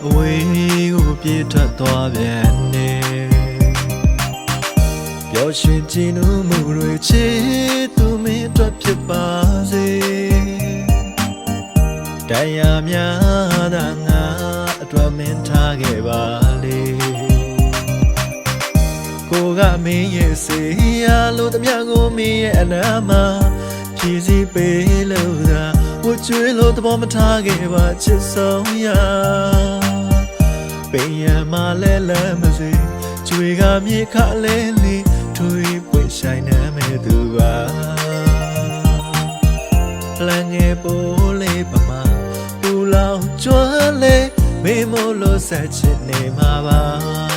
အဝေးကိုပြေးထွက်သွားပြန်နေပျော်ရွှင်ကြည်နူးမှုတွေချစ်သူမင်းအတွက်ဖြစ်ပါစေတရားများသာငါအတွက်မင်းထားခဲ့ပါလေကိုကမင်းရဲ့စေရလို့တမန်ကိုမင်းရဲ့အနာမှာဖြည့်စည်းပေးလို့သာဝတ်ကျွေးလို့သဘောမထားခဲ့ပါချစ်ဆုံးရပင်ရမလဲလမ်းမစေကျွေကမြေခလဲလေးထွေးပွေဆိုင်နေမဲ့သူပါလမ်းငယ်ပိုးလေးပမာပူလောင်ကျွမ်းလေးမေမို့လို့ဆက်ချစ်နေမှာပါ